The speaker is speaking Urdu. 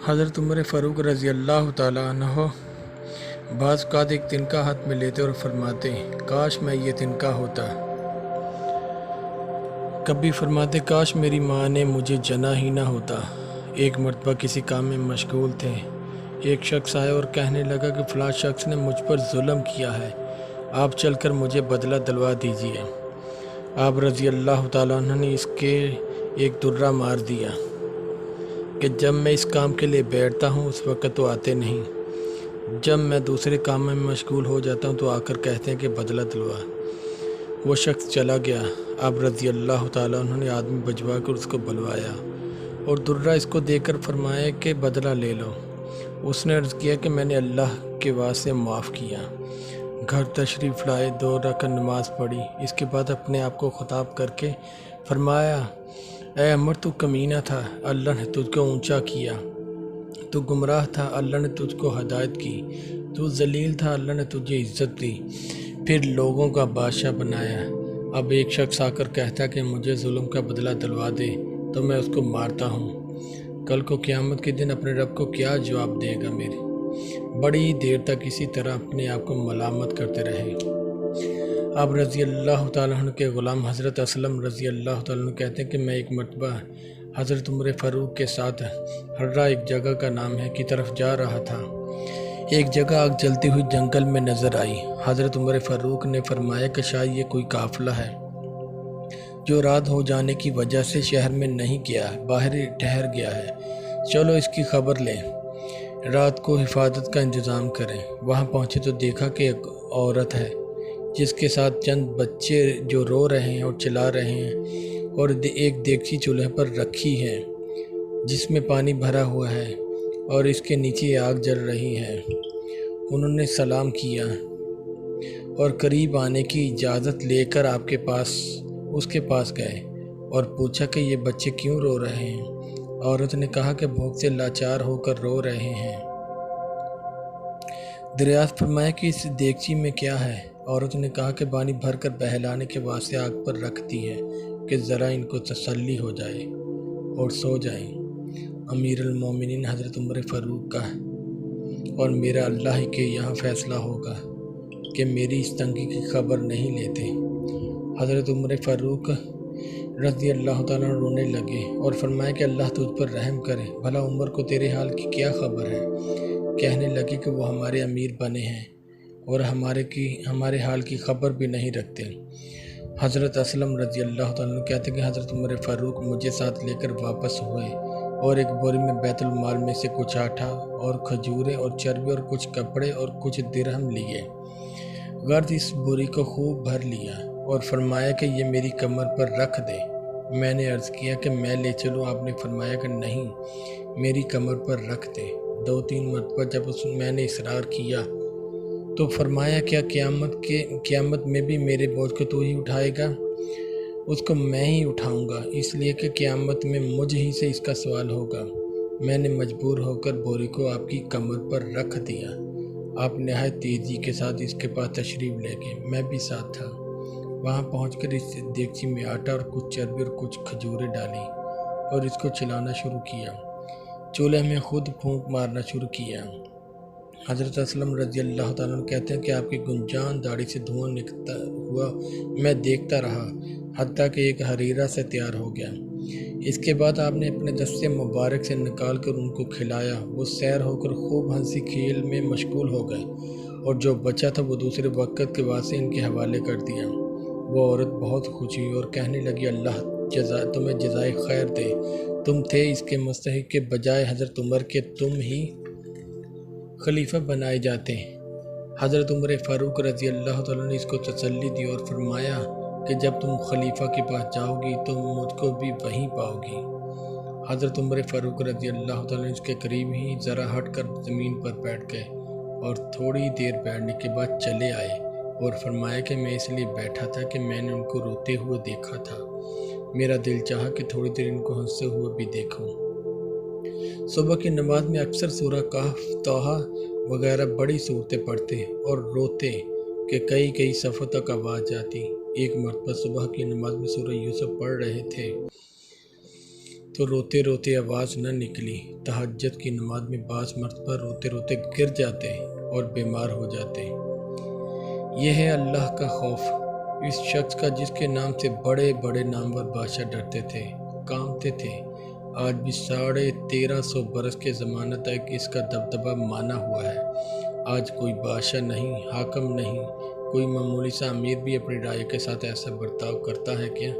حضرت عمر فاروق رضی اللہ تعالیٰ عنہ بعض اوقات ایک تنکا ہاتھ میں لیتے اور فرماتے، کاش میں یہ تنکا ہوتا۔ کبھی فرماتے، کاش میری ماں نے مجھے جنا ہی نہ ہوتا۔ ایک مرتبہ کسی کام میں مشغول تھے، ایک شخص آیا اور کہنے لگا کہ فلاں شخص نے مجھ پر ظلم کیا ہے، آپ چل کر مجھے بدلہ دلوا دیجیے۔ آپ رضی اللہ تعالیٰ عنہ نے اس کے ایک درہ مار دیا کہ جب میں اس کام کے لیے بیٹھتا ہوں اس وقت تو آتے نہیں، جب میں دوسرے کام میں مشغول ہو جاتا ہوں تو آ کر کہتے ہیں کہ بدلہ دلوا۔ وہ شخص چلا گیا۔ آپ رضی اللہ تعالیٰ عنہ نے آدمی بھجوا کر اس کو بلوایا اور درہ اس کو دے کر فرمایا کہ بدلہ لے لو۔ اس نے عرض کیا کہ میں نے اللہ کے واسطے معاف کیا۔ گھر تشریف لائے، 2 رکعت نماز پڑھی، اس کے بعد اپنے آپ کو خطاب کر کے فرمایا، اے عمر تو کمینہ تھا، اللہ نے تجھ کو اونچا کیا، تو گمراہ تھا، اللہ نے تجھ کو ہدایت کی، تو ذلیل تھا، اللہ نے تجھے عزت دی، پھر لوگوں کا بادشاہ بنایا۔ اب ایک شخص آ کر کہتا کہ مجھے ظلم کا بدلہ دلوا دے تو میں اس کو مارتا ہوں، کل کو قیامت کے دن اپنے رب کو کیا جواب دے گا؟ میری بڑی دیر تک اسی طرح اپنے آپ کو ملامت کرتے رہے۔ اب رضی اللہ تعالیٰ عنہ کے غلام حضرت اسلم رضی اللہ تعالیٰ عنہ کہتے ہیں کہ میں ایک مرتبہ حضرت عمر فاروق کے ساتھ ہررا، ایک جگہ کا نام ہے، کی طرف جا رہا تھا۔ ایک جگہ آگ جلتی ہوئی جنگل میں نظر آئی۔ حضرت عمر فاروق نے فرمایا کہ شاید یہ کوئی قافلہ ہے جو رات ہو جانے کی وجہ سے شہر میں نہیں گیا، باہر ہی ٹھہر گیا ہے، چلو اس کی خبر لیں، رات کو حفاظت کا انتظام کریں۔ وہاں پہنچے تو دیکھا کہ ایک عورت ہے جس کے ساتھ چند بچے جو رو رہے ہیں اور چلا رہے ہیں، اور ایک دیگچی چولہے پر رکھی ہے جس میں پانی بھرا ہوا ہے اور اس کے نیچے آگ جل رہی ہے۔ انہوں نے سلام کیا اور قریب آنے کی اجازت لے کر اس کے پاس گئے اور پوچھا کہ یہ بچے کیوں رو رہے ہیں؟ عورت نے کہا کہ بھوک سے لاچار ہو کر رو رہے ہیں۔ دریافت فرمایا کہ اس دیگچی میں کیا ہے؟ عورت نے کہا کہ پانی بھر کر بہلانے کے واسطے آگ پر رکھتی ہے کہ ذرا ان کو تسلی ہو جائے اور سو جائیں۔ امیر المومنین حضرت عمر فاروق کا اور میرا اللہ ہی کے یہاں فیصلہ ہوگا کہ میری اس تنگی کی خبر نہیں لیتے۔ حضرت عمر فاروق رضی اللہ تعالیٰ رونے لگے اور فرمایا کہ اللہ تجھ پر رحم کرے، بھلا عمر کو تیرے حال کی کیا خبر ہے؟ کہنے لگے کہ وہ ہمارے امیر بنے ہیں اور ہمارے حال کی خبر بھی نہیں رکھتے۔ حضرت اسلم رضی اللہ تعالیٰ عنہ کہتے ہیں کہ حضرت عمر فاروق مجھے ساتھ لے کر واپس ہوئے اور ایک بوری میں بیت المال میں سے کچھ آٹا اور کھجوریں اور چربی اور کچھ کپڑے اور کچھ درہم لیے، غرض اس بوری کو خوب بھر لیا اور فرمایا کہ یہ میری کمر پر رکھ دے۔ میں نے عرض کیا کہ میں لے چلوں؟ آپ نے فرمایا کہ نہیں، میری کمر پر رکھ دے۔ 2-3 مرتبہ جب میں نے اصرار کیا تو فرمایا کیا قیامت میں بھی میرے بوجھ کو تو ہی اٹھائے گا؟ اس کو میں ہی اٹھاؤں گا، اس لیے کہ قیامت میں مجھ ہی سے اس کا سوال ہوگا۔ میں نے مجبور ہو کر بوری کو آپ کی کمر پر رکھ دیا۔ آپ نہایت تیزی کے ساتھ اس کے پاس تشریف لے گئے، میں بھی ساتھ تھا۔ وہاں پہنچ کر اس دیگچی میں آٹا اور کچھ چربی اور کچھ کھجوریں ڈالی اور اس کو چلانا شروع کیا۔ چولہے میں خود پھونک مارنا شروع کیا۔ حضرت اسلم رضی اللہ تعالیٰ عنہ کہتے ہیں کہ آپ کی گنجان داڑھی سے دھواں نکلتا ہوا میں دیکھتا رہا حتیٰ کہ ایک حریرہ سے تیار ہو گیا۔ اس کے بعد آپ نے اپنے دستے مبارک سے نکال کر ان کو کھلایا۔ وہ سیر ہو کر خوب ہنسی کھیل میں مشغول ہو گئے اور جو بچا تھا وہ دوسرے وقت کے واسطے ان کے حوالے کر دیا۔ وہ عورت بہت خوش ہوئی اور کہنے لگی، اللہ تمہیں جزائے خیر دے، تم تھے اس کے مستحق کے بجائے حضرت عمر کے تم ہی خلیفہ بنائے جاتے۔ حضرت عمر فاروق رضی اللہ تعالیٰ نے اس کو تسلی دی اور فرمایا کہ جب تم خلیفہ کے پاس جاؤ گی تو مجھ کو بھی وہیں پاؤ گی۔ حضرت عمر فاروق رضی اللہ تعالیٰ نے اس کے قریب ہی ذرا ہٹ کر زمین پر بیٹھ گئے اور تھوڑی دیر بیٹھنے کے بعد چلے آئے اور فرمایا کہ میں اس لیے بیٹھا تھا کہ میں نے ان کو روتے ہوئے دیکھا تھا، میرا دل چاہا کہ تھوڑی دیر ان کو ہنستے ہوئے بھی دیکھوں۔ صبح کی نماز میں اکثر سورہ کہف، طٰہٰ وغیرہ بڑی صورتیں پڑھتے اور روتے کہ کئی صفوں تک آواز جاتی۔ ایک مرتبہ صبح کی نماز میں سورہ یوسف پڑھ رہے تھے تو روتے روتے آواز نہ نکلی۔ تہجد کی نماز میں بعض مرتبہ روتے روتے گر جاتے اور بیمار ہو جاتے۔ یہ ہے اللہ کا خوف، اس شخص کا جس کے نام سے بڑے بڑے نامور بادشاہ ڈرتے تھے، کانپتے تھے۔ آج بھی 1350 برس کے زمانہ تک اس کا دبدبہ مانا ہوا ہے۔ آج کوئی بادشاہ نہیں، حاکم نہیں، کوئی معمولی سا امیر بھی اپنی رعایا کے ساتھ ایسا برتاؤ کرتا ہے کیا؟